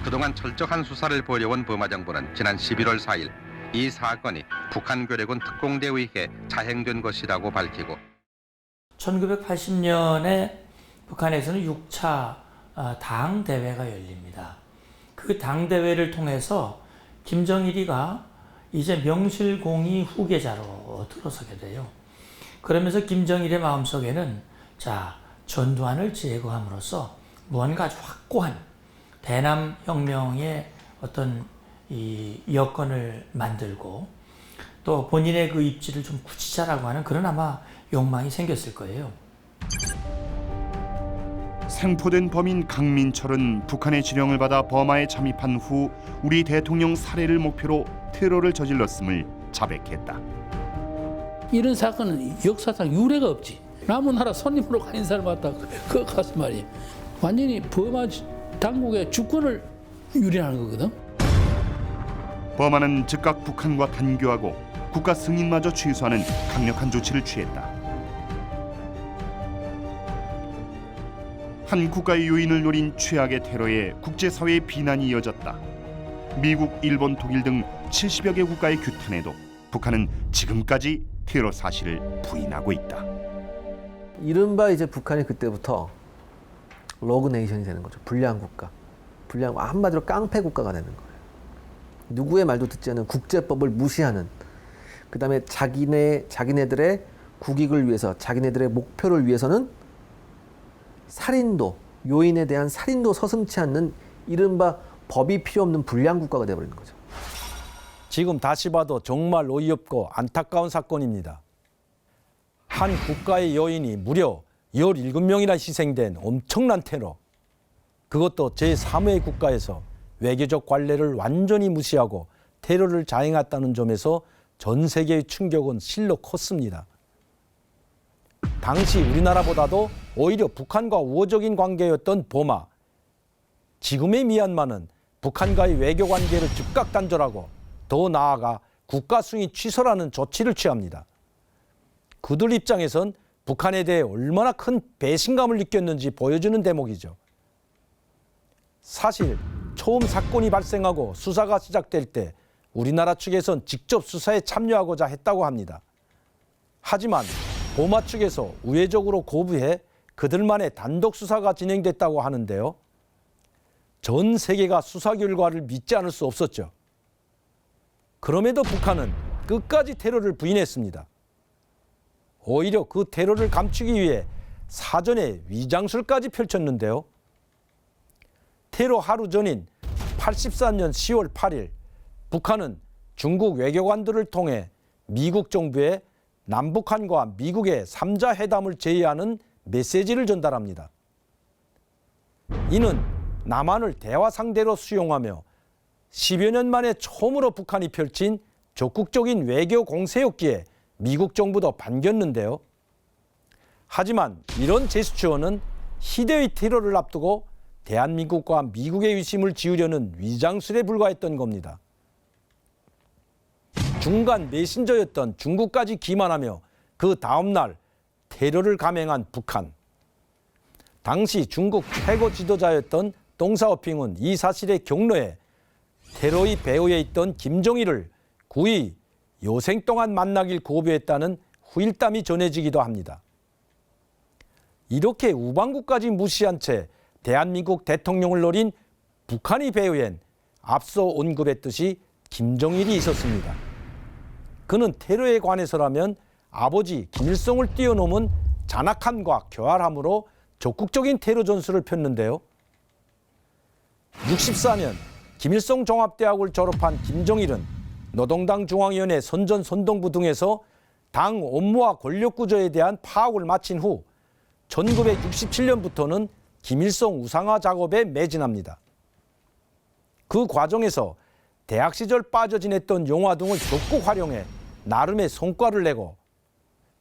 그동안 철저한 수사를 벌여온 버마 정부는 지난 11월 4일 이 사건이 북한 괴뢰군 특공대에 의해 자행된 것이라고 밝히고 1980년에 북한에서는 6차 당대회가 열립니다. 그 당대회를 통해서 김정일이가 이제 명실공히 후계자로 들어서게 돼요. 그러면서 김정일의 마음속에는 전두환을 제거함으로써 무언가 아주 확고한 대남 혁명의 어떤 이 여건을 만들고 또 본인의 그 입지를 좀 굳히자라고 하는 그런 아마 욕망이 생겼을 거예요. 생포된 범인 강민철은 북한의 지령을 받아 버마에 잠입한 후 우리 대통령 살해를 목표로 테러를 저질렀음을 자백했다. 이런 사건은 역사상 유례가 없지. 남은 나라 손님으로 간 인사를 받다 그 가서 말이야. 완전히 버마 당국의 주권을 유린하는 거거든. 버마는 즉각 북한과 단교하고 국가 승인마저 취소하는 강력한 조치를 취했다. 한 국가의 요인을 노린 최악의 테러에 국제사회의 비난이 이어졌다. 미국, 일본, 독일 등 70여 개 국가의 규탄에도 북한은 지금까지 테러 사실을 부인하고 있다. 이른바 이제 북한이 그때부터 로그 네이션이 되는 거죠. 불량 국가. 한마디로 깡패 국가가 되는 거예요. 누구의 말도 듣지 않는 국제법을 무시하는, 그다음에 자기네들의 국익을 위해서, 자기네들의 목표를 위해서는 살인도, 요인에 대한 살인도 서슴지 않는 이른바 법이 필요 없는 불량 국가가 되어버리는 거죠. 지금 다시 봐도 정말 어이없고 안타까운 사건입니다. 한 국가의 여인이 무려 17명이나 희생된 엄청난 테러. 그것도 제3의 국가에서 외교적 관례를 완전히 무시하고 테러를 자행했다는 점에서 전 세계의 충격은 실로 컸습니다. 당시 우리나라보다도 오히려 북한과 우호적인 관계였던 버마. 지금의 미얀마는 북한과의 외교 관계를 즉각 단절하고 더 나아가 국가 승인 취소라는 조치를 취합니다. 그들 입장에선 북한에 대해 얼마나 큰 배신감을 느꼈는지 보여주는 대목이죠. 사실 처음 사건이 발생하고 수사가 시작될 때 우리나라 측에선 직접 수사에 참여하고자 했다고 합니다. 하지만 버마 측에서 우회적으로 거부해 그들만의 단독 수사가 진행됐다고 하는데요. 전 세계가 수사 결과를 믿지 않을 수 없었죠. 그럼에도 북한은 끝까지 테러를 부인했습니다. 오히려 그 테러를 감추기 위해 사전에 위장술까지 펼쳤는데요. 테러 하루 전인 84년 10월 8일 북한은 중국 외교관들을 통해 미국 정부에 남북한과 미국의 3자 회담을 제의하는 메시지를 전달합니다. 이는 남한을 대화 상대로 수용하며 10여 년 만에 처음으로 북한이 펼친 적극적인 외교 공세였기에 미국 정부도 반겼는데요. 하지만 이런 제스처는 희대의 테러를 앞두고 대한민국과 미국의 위심을 지우려는 위장술에 불과했던 겁니다. 중간 메신저였던 중국까지 기만하며 그 다음날 테러를 감행한 북한. 당시 중국 최고 지도자였던 덩샤오핑은 이 사실에 격려해 테러의 배후에 있던 김정일을 구의 여생 동안 만나길 고비했다는 후일담이 전해지기도 합니다. 이렇게 우방국까지 무시한 채 대한민국 대통령을 노린 북한의 배후엔 앞서 언급했듯이 김정일이 있었습니다. 그는 테러에 관해서라면 아버지 김일성을 뛰어넘은 잔악함과 교활함으로 적극적인 테러 전술을 폈는데요. 64년 김일성 종합대학을 졸업한 김정일은 노동당 중앙위원회 선전선동부 등에서 당 업무와 권력구조에 대한 파악을 마친 후 1967년부터는 김일성 우상화 작업에 매진합니다. 그 과정에서 대학 시절 빠져 지냈던 영화 등을 적극 활용해 나름의 성과를 내고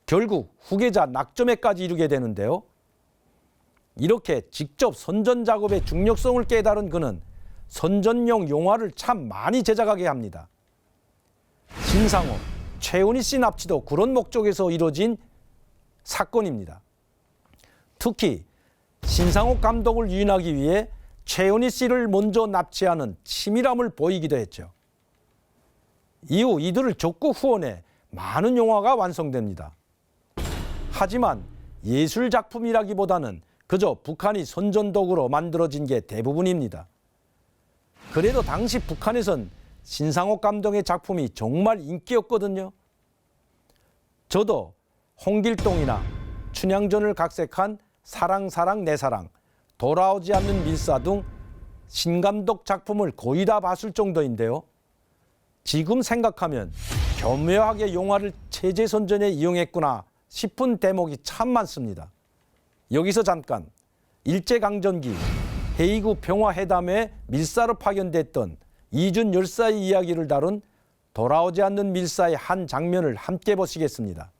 결국 후계자 낙점에까지 이르게 되는데요. 이렇게 직접 선전 작업의 중요성을 깨달은 그는 선전용 영화를 참 많이 제작하게 합니다. 신상호, 최은희 씨 납치도 그런 목적에서 이뤄진 사건입니다. 특히 신상호 감독을 유인하기 위해 최은희 씨를 먼저 납치하는 치밀함을 보이기도 했죠. 이후 이들을 적극 후원해 많은 영화가 완성됩니다. 하지만 예술 작품이라기보다는 그저 북한이 선전독으로 만들어진 게 대부분입니다. 그래도 당시 북한에선 신상호 감독의 작품이 정말 인기였거든요. 저도 홍길동이나 춘향전을 각색한 사랑 사랑 내 사랑, 돌아오지 않는 밀사 등 신감독 작품을 거의 다 봤을 정도인데요. 지금 생각하면 교묘하게 용화를 체제선전에 이용했구나 싶은 대목이 참 많습니다. 여기서 잠깐 일제강점기 헤이구 평화회담에 밀사로 파견됐던 이준 열사의 이야기를 다룬 돌아오지 않는 밀사의 한 장면을 함께 보시겠습니다.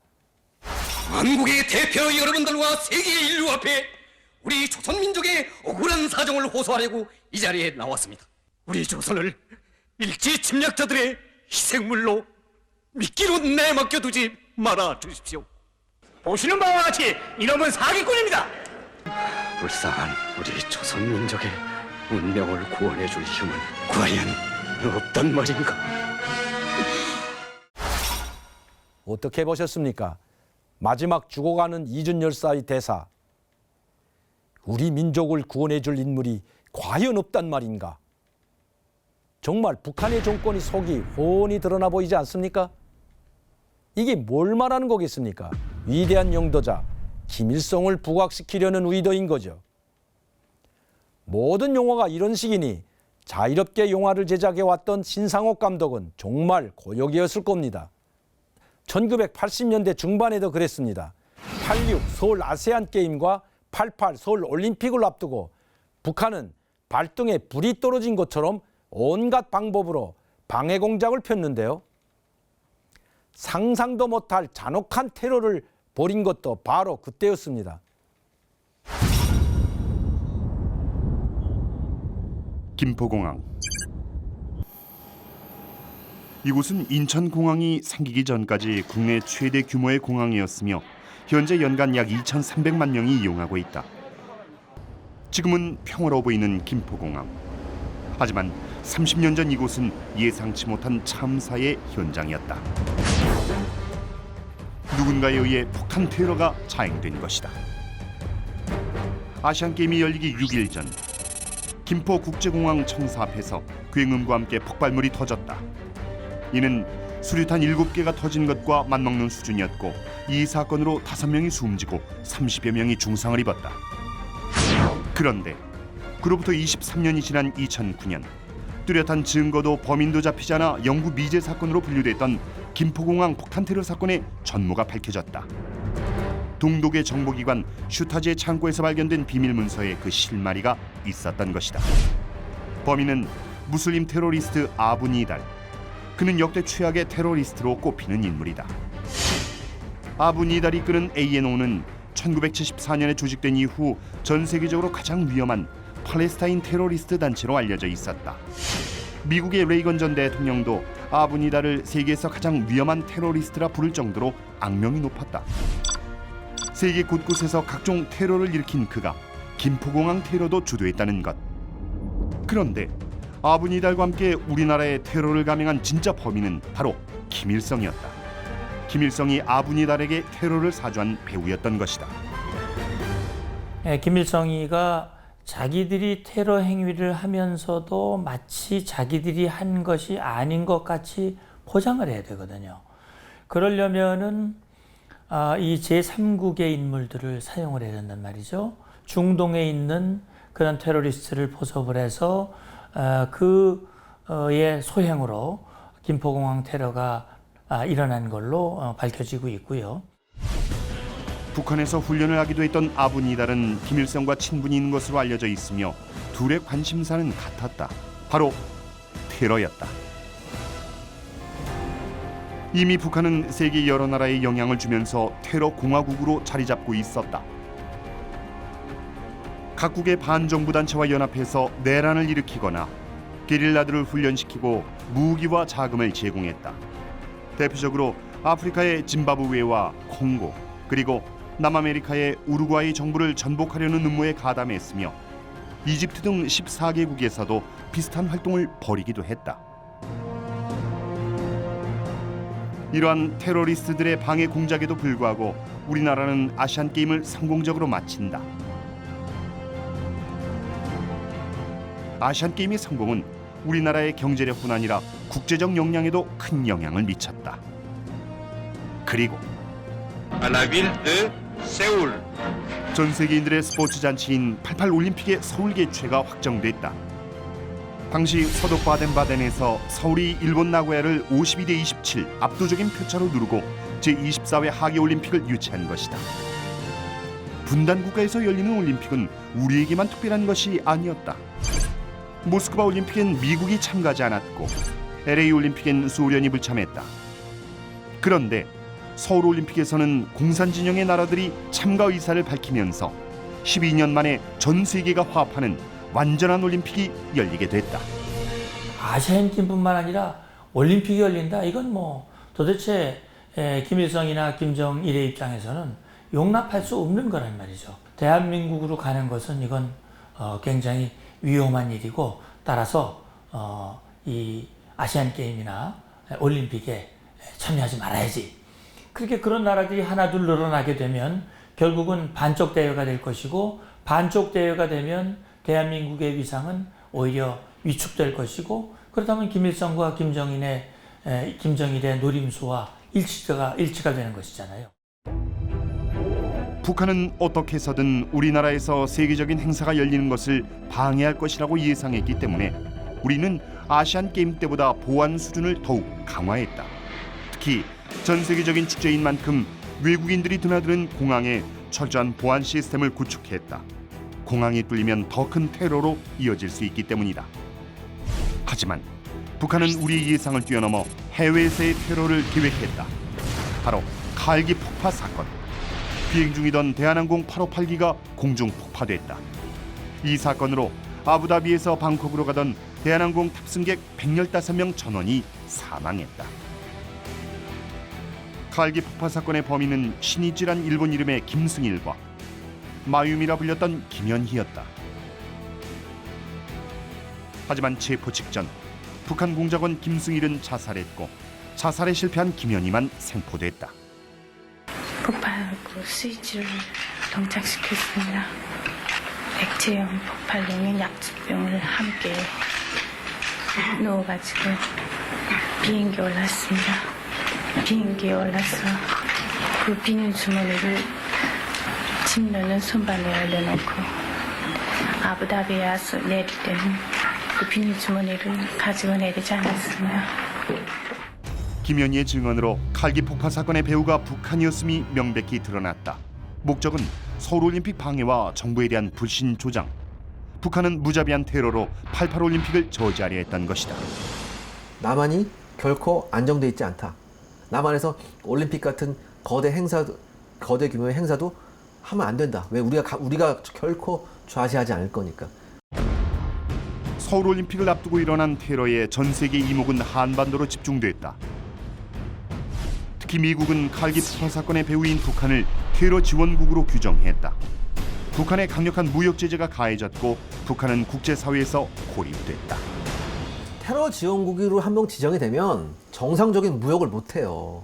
한국의 대표 여러분들과 세계 인류 앞에 우리 조선민족의 억울한 사정을 호소하려고 이 자리에 나왔습니다. 우리 조선을 일제 침략자들의 희생물로 미끼로 내맡겨두지 말아 주십시오. 보시는 바와 같이 이놈은 사기꾼입니다. 불쌍한 우리 조선민족의 운명을 구원해 줄 힘은 과연 없단 말인가? 어떻게 보셨습니까? 마지막 죽어가는 이준 열사의 대사. 우리 민족을 구원해 줄 인물이 과연 없단 말인가? 정말 북한의 정권이 속이 훤히 드러나 보이지 않습니까? 이게 뭘 말하는 거겠습니까? 위대한 영도자 김일성을 부각시키려는 의도인 거죠. 모든 영화가 이런 식이니 자유롭게 영화를 제작해왔던 신상옥 감독은 정말 고역이었을 겁니다. 1980년대 중반에도 그랬습니다. 86 서울 아세안 게임과 88 서울 올림픽을 앞두고 북한은 발등에 불이 떨어진 것처럼 온갖 방법으로 방해 공작을 폈는데요. 상상도 못할 잔혹한 테러를 벌인 것도 바로 그때였습니다. 김포공항. 이곳은 인천공항이 생기기 전까지 국내 최대 규모의 공항이었으며 현재 연간 약 2,300만 명이 이용하고 있다. 지금은 평화로워 보이는 김포공항. 하지만 30년 전 이곳은 예상치 못한 참사의 현장이었다. 누군가에 의해 폭탄 테러가 자행된 것이다. 아시안게임이 열리기 6일 전 김포국제공항 청사 앞에서 굉음과 함께 폭발물이 터졌다. 이는 수류탄 7개가 터진 것과 맞먹는 수준이었고 이 사건으로 5명이 숨지고 30여 명이 중상을 입었다. 그런데 그로부터 23년이 지난 2009년 뚜렷한 증거도 범인도 잡히지 않아 영구 미제 사건으로 분류됐던 김포공항 폭탄 테러 사건의 전모가 밝혀졌다. 동독의 정보기관 슈타지의 창고에서 발견된 비밀 문서에 그 실마리가 있었던 것이다. 범인은 무슬림 테러리스트 아부 니달. 그는 역대 최악의 테러리스트로 꼽히는 인물이다. 아부 니달이 이끄는 ANO는 1974년에 조직된 이후 전 세계적으로 가장 위험한 팔레스타인 테러리스트 단체로 알려져 있었다. 미국의 레이건 전 대통령도 아부 니달을 세계에서 가장 위험한 테러리스트라 부를 정도로 악명이 높았다. 세계 곳곳에서 각종 테러를 일으킨 그가 김포공항 테러도 주도했다는 것. 그런데 아부 니달과 함께 우리나라의 테러를 감행한 진짜 범인은 바로 김일성이었다. 김일성이 아부 니달에게 테러를 사주한 배우였던 것이다. 김일성이가 자기들이 테러 행위를 하면서도 마치 자기들이 한 것이 아닌 것 같이 포장을 해야 되거든요. 그러려면은 이 제3국의 인물들을 사용을 해야 된단 말이죠. 중동에 있는 그런 테러리스트를 포섭을 해서 그의 소행으로 김포공항 테러가 일어난 걸로 밝혀지고 있고요. 북한에서 훈련을 하기도 했던 아부 니달은 김일성과 친분이 있는 것으로 알려져 있으며 둘의 관심사는 같았다. 바로 테러였다. 이미 북한은 세계 여러 나라에 영향을 주면서 테러 공화국으로 자리 잡고 있었다. 각국의 반정부 단체와 연합해서 내란을 일으키거나 게릴라들을 훈련시키고 무기와 자금을 제공했다. 대표적으로 아프리카의 짐바브웨와 콩고, 그리고 남아메리카의 우루과이 정부를 전복하려는 음모에 가담했으며 이집트 등 14개국에서도 비슷한 활동을 벌이기도 했다. 이러한 테러리스트들의 방해 공작에도 불구하고 우리나라는 아시안게임을 성공적으로 마친다. 아시안게임의 성공은 우리나라의 경제력뿐 아니라 국제적 역량에도 큰 영향을 미쳤다. 그리고 세울 전 세계인들의 스포츠 잔치인 88 올림픽의 서울 개최가 확정됐다. 당시 서독 바덴바덴에서 서울이 일본 나고야를 52대 27 압도적인 표차로 누르고 제24회 하계올림픽을 유치한 것이다. 분단 국가에서 열리는 올림픽은 우리에게만 특별한 것이 아니었다. 모스크바 올림픽엔 미국이 참가하지 않았고 LA 올림픽엔 소련이 불참했다. 그런데 서울 올림픽에서는 공산 진영의 나라들이 참가 의사를 밝히면서 12년 만에 전 세계가 화합하는 완전한 올림픽이 열리게 됐다. 아시안게임뿐만 아니라 올림픽이 열린다. 이건 뭐 도대체 김일성이나 김정일의 입장에서는 용납할 수 없는 거란 말이죠. 대한민국으로 가는 것은 이건 굉장히 위험한 일이고, 따라서 이 아시안게임이나 올림픽에 참여하지 말아야지. 그렇게 그런 나라들이 하나둘 늘어나게 되면 결국은 반쪽 대여가 될 것이고, 반쪽 대여가 되면 대한민국의 위상은 오히려 위축될 것이고, 그렇다면 김일성과 김정일의 노림수와 일치가 되는 것이잖아요. 북한은 어떻게 해서든 우리나라에서 세계적인 행사가 열리는 것을 방해할 것이라고 예상했기 때문에 우리는 아시안게임 때보다 보안 수준을 더욱 강화했다. 특히 전 세계적인 축제인 만큼 외국인들이 드나드는 공항에 철저한 보안 시스템을 구축했다. 공항이 뚫리면 더 큰 테러로 이어질 수 있기 때문이다. 하지만 북한은 우리의 예상을 뛰어넘어 해외에서의 테러를 계획했다. 바로 칼기 폭파 사건. 비행 중이던 대한항공 858기가 공중 폭파됐다. 이 사건으로 아부다비에서 방콕으로 가던 대한항공 탑승객 115명 전원이 사망했다. 칼기 폭파 사건의 범인은 신이찌란 일본 이름의 김승일과 마유미라 불렸던 김현희였다. 하지만 체포 직전 북한 공작원 김승일은 자살했고 자살에 실패한 김현희만 생포됐다. 폭발하고 스위치를 동작시켰습니다. 액체형 폭발용인 약초병을 함께 넣어가지고 비행기에 올랐습니다. 비행기에 올라서 그 비닐 주머니를 침 넣는 손바닥에 올려놓고 아부다비에 와서 내릴 때는 그 비닐 주머니를 가지고 내리지 않았습니다. 김현희의 증언으로 칼기 폭파 사건의 배후가 북한이었음이 명백히 드러났다. 목적은 서울올림픽 방해와 정부에 대한 불신 조장. 북한은 무자비한 테러로 88 올림픽을 저지하려 했던 것이다. 남한이 결코 안정돼 있지 않다. 남한에서 올림픽 같은 거대 규모의 행사도 하면 안 된다. 왜? 우리가 결코 좌시하지 않을 거니까. 서울올림픽을 앞두고 일어난 테러에 전 세계 이목은 한반도로 집중됐다. 특히 미국은 칼기 폭파 사건의 배후인 북한을 테러 지원국으로 규정했다. 북한의 강력한 무역 제재가 가해졌고 북한은 국제사회에서 고립됐다. 테러 지원국으로 한 명 지정이 되면 정상적인 무역을 못해요.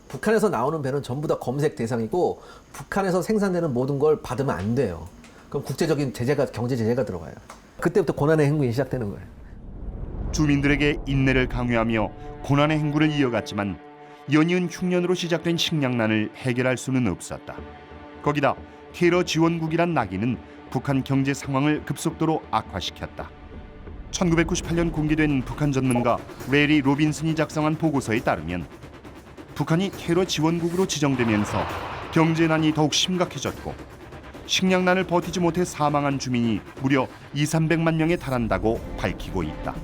북한에서 나오는 배는 전부 다 검색 대상이고 북한에서 생산되는 모든 걸 받으면 안 돼요. 그럼 국제적인 경제 제재가 들어가요. 그때부터 고난의 행군이 시작되는 거예요. 주민들에게 인내를 강요하며 고난의 행군을 이어갔지만 연이은 흉년으로 시작된 식량난을 해결할 수는 없었다. 거기다 테러 지원국이란 낙인은 북한 경제 상황을 급속도로 악화시켰다. 1998년 공개된 북한 전문가 레리 로빈슨이 작성한 보고서에 따르면 북한이 테러 지원국으로 지정되면서 경제난이 더욱 심각해졌고 식량난을 버티지 못해 사망한 주민이 무려 200~300만 명에 달한다고 밝히고 있다.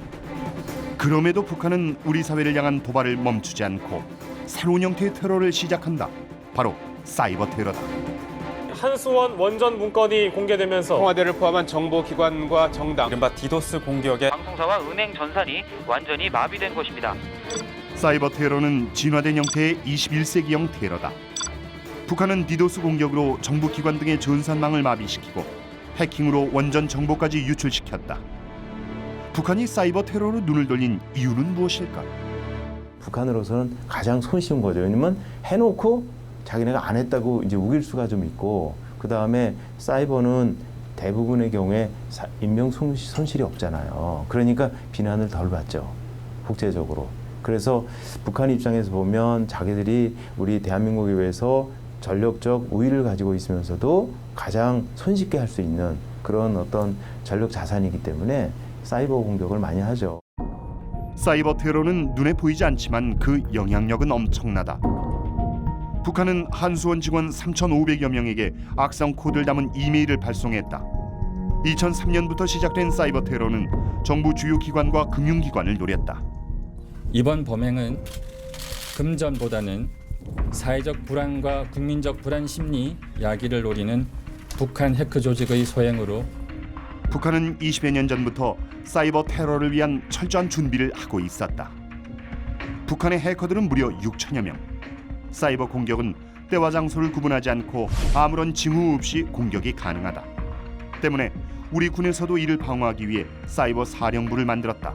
그럼에도 북한은 우리 사회를 향한 도발을 멈추지 않고 새로운 형태의 테러를 시작한다. 바로 사이버 테러다. 한수원 원전 문건이 공개되면서 청와대를 포함한 정보기관과 정당, 이른바 디도스 공격에 방송사와 은행 전산이 완전히 마비된 것입니다. 사이버 테러는 진화된 형태의 21세기형 테러다. 북한은 디도스 공격으로 정부기관 등의 전산망을 마비시키고 해킹으로 원전 정보까지 유출시켰다. 북한이 사이버 테러로 눈을 돌린 이유는 무엇일까? 북한으로서는 가장 손쉬운 거죠. 왜냐면 해놓고 자기네가 안 했다고 이제 우길 수가 좀 있고, 그 다음에 사이버는 대부분의 경우에 인명 손실이 없잖아요. 그러니까 비난을 덜 받죠, 국제적으로. 그래서 북한 입장에서 보면 자기들이 우리 대한민국에 비해서 전력적 우위를 가지고 있으면서도 가장 손쉽게 할 수 있는 그런 어떤 전력 자산이기 때문에 사이버 공격을 많이 하죠. 사이버 테러는 눈에 보이지 않지만 그 영향력은 엄청나다. 북한은 한수원 직원 3,500여 명에게 악성 코드를 담은 이메일을 발송했다. 2003년부터 시작된 사이버 테러는 정부 주요 기관과 금융기관을 노렸다. 이번 범행은 금전보다는 사회적 불안과 국민적 불안 심리 야기를 노리는 북한 해커 조직의 소행으로 북한은 20여 년 전부터 사이버 테러를 위한 철저한 준비를 하고 있었다. 북한의 해커들은 무려 6천여 명. 사이버 공격은 때와 장소를 구분하지 않고 아무런 징후 없이 공격이 가능하다. 때문에 우리 군에서도 이를 방어하기 위해 사이버 사령부를 만들었다.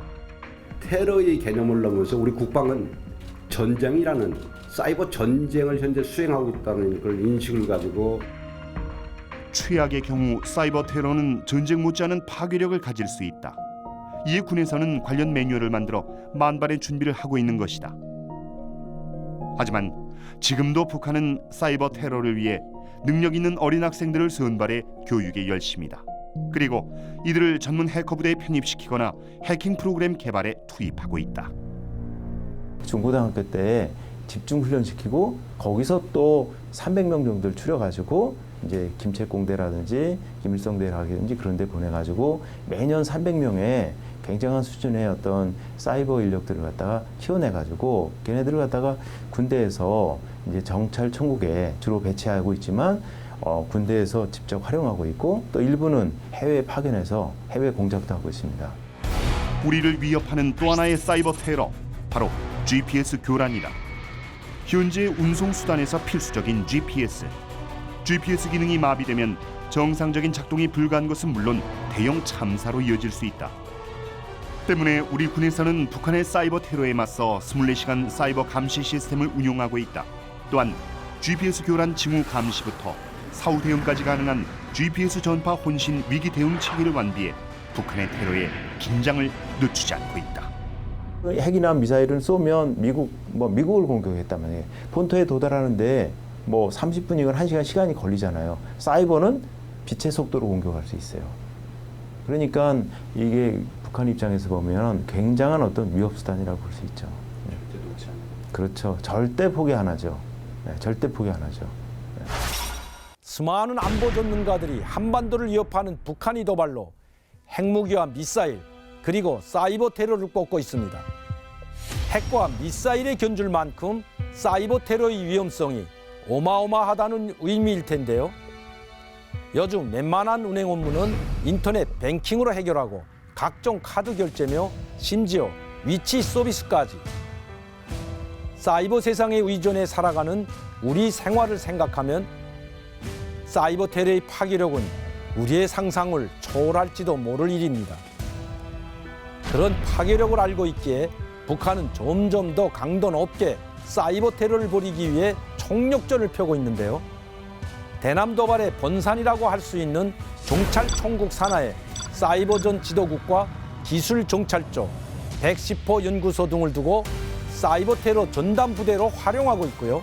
테러의 개념을 넘어서 우리 국방은 전쟁이라는 사이버 전쟁을 현재 수행하고 있다는 걸 인식을 가지고 최악의 경우 사이버 테러는 전쟁 못지않은 파괴력을 가질 수 있다. 이에 군에서는 관련 매뉴얼을 만들어 만반의 준비를 하고 있는 것이다. 하지만 지금도 북한은 사이버 테러를 위해 능력 있는 어린 학생들을 선발해 교육에 열심이다. 그리고 이들을 전문 해커 부대에 편입시키거나 해킹 프로그램 개발에 투입하고 있다. 중고등학교 때 집중 훈련시키고 거기서 또 300명 정도를 추려가지고 이제 김책공대라든지 김일성대라든지 그런 데 보내가지고 매년 300명의 굉장한 수준의 어떤 사이버 인력들을 갖다가 키워내가지고 걔네들을 갖다가 군대에서 이제 정찰 천국에 주로 배치하고 있지만 군대에서 직접 활용하고 있고 또 일부는 해외에 파견해서 해외 공작도 하고 있습니다. 우리를 위협하는 또 하나의 사이버 테러, 바로 GPS 교란이다. 현재 운송 수단에서 필수적인 GPS. GPS 기능이 마비되면 정상적인 작동이 불가한 것은 물론 대형 참사로 이어질 수 있다. 때문에 우리 군에서는 북한의 사이버 테러에 맞서 24시간 사이버 감시 시스템을 운용하고 있다. 또한 GPS 교란 징후 감시부터 사후 대응까지 가능한 GPS 전파 혼신 위기 대응 체계를 완비해 북한의 테러에 긴장을 늦추지 않고 있다. 핵이나 미사일을 쏘면 미국을 공격했다면 본토에 도달하는데 30분이건 1시간 시간이 걸리잖아요. 사이버는 빛의 속도로 공격할 수 있어요. 그러니까 이게 북한 입장에서 보면 굉장한 어떤 위협 수단이라고 볼 수 있죠. 그렇죠. 절대 포기 안 하죠. 절대 포기 안 하죠. 수많은 안보 전문가들이 한반도를 위협하는 북한의 도발로 핵무기와 미사일 그리고 사이버 테러를 꼽고 있습니다. 핵과 미사일에 견줄 만큼 사이버 테러의 위험성이 어마어마하다는 의미일 텐데요. 요즘 웬만한 은행 업무는 인터넷 뱅킹으로 해결하고 각종 카드 결제며 심지어 위치 서비스까지 사이버 세상에 의존해 살아가는 우리 생활을 생각하면 사이버 테러의 파괴력은 우리의 상상을 초월할지도 모를 일입니다. 그런 파괴력을 알고 있기에 북한은 점점 더 강도 높게 사이버 테러를 벌이기 위해 총력전을 펴고 있는데요. 대남 도발의 본산이라고 할 수 있는 정찰 총국 산하에 사이버전 지도국과 기술정찰조, 110호 연구소 등을 두고 사이버 테러 전담 부대로 활용하고 있고요.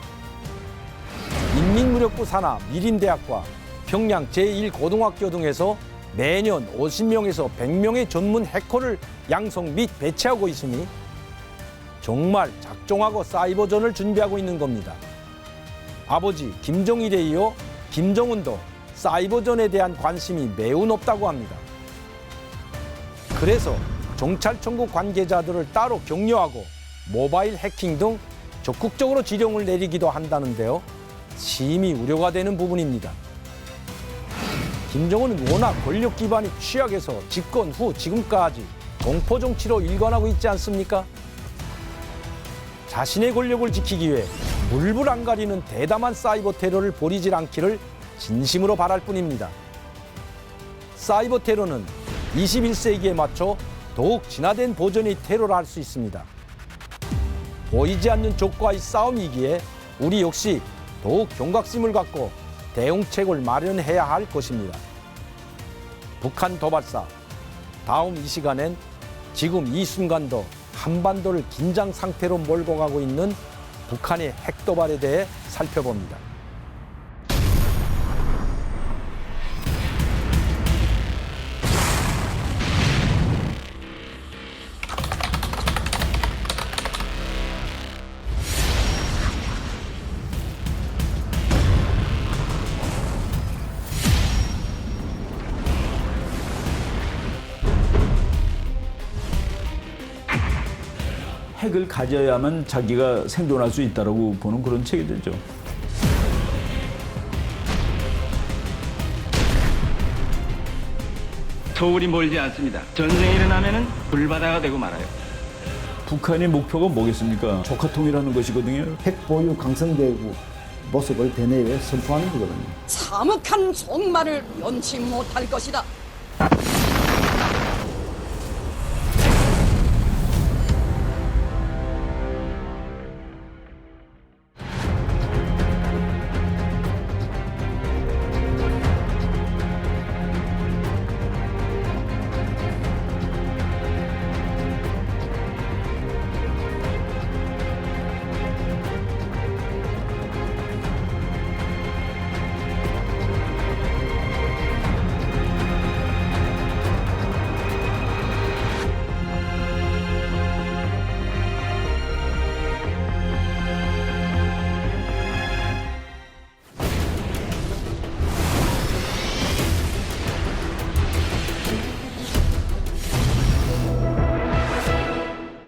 인민무력부 산하 미림대학과 평양 제1고등학교 등에서 매년 50명에서 100명의 전문 해커를 양성 및 배치하고 있으니 정말 작정하고 사이버전을 준비하고 있는 겁니다. 아버지 김정일에 이어 김정은도 사이버전에 대한 관심이 매우 높다고 합니다. 그래서 정찰청국 관계자들을 따로 격려하고 모바일 해킹 등 적극적으로 지령을 내리기도 한다는데요. 심히 우려가 되는 부분입니다. 김정은은 워낙 권력 기반이 취약해서 집권 후 지금까지 공포 정치로 일관하고 있지 않습니까? 자신의 권력을 지키기 위해 물불 안 가리는 대담한 사이버 테러를 벌이질 않기를 진심으로 바랄 뿐입니다. 사이버 테러는 21세기에 맞춰 더욱 진화된 버전의 테러를 할 수 있습니다. 보이지 않는 적과의 싸움이기에 우리 역시 더욱 경각심을 갖고 대응책을 마련해야 할 것입니다. 북한 도발사, 다음 이 시간엔 지금 이 순간도 한반도를 긴장 상태로 몰고 가고 있는 북한의 핵도발에 대해 살펴봅니다. 핵을 가져야만 자기가 생존할 수 있다라고 보는 그런 체계죠. 서울이 멀지 않습니다. 전쟁이 일어나면은 불바다가 되고 말아요. 북한의 목표가 뭐겠습니까? 조카통이라는 것이거든요. 핵 보유 강성대국 모습을 대내외에 선포하는 거거든요. 참혹한 종말을 면치 못할 것이다.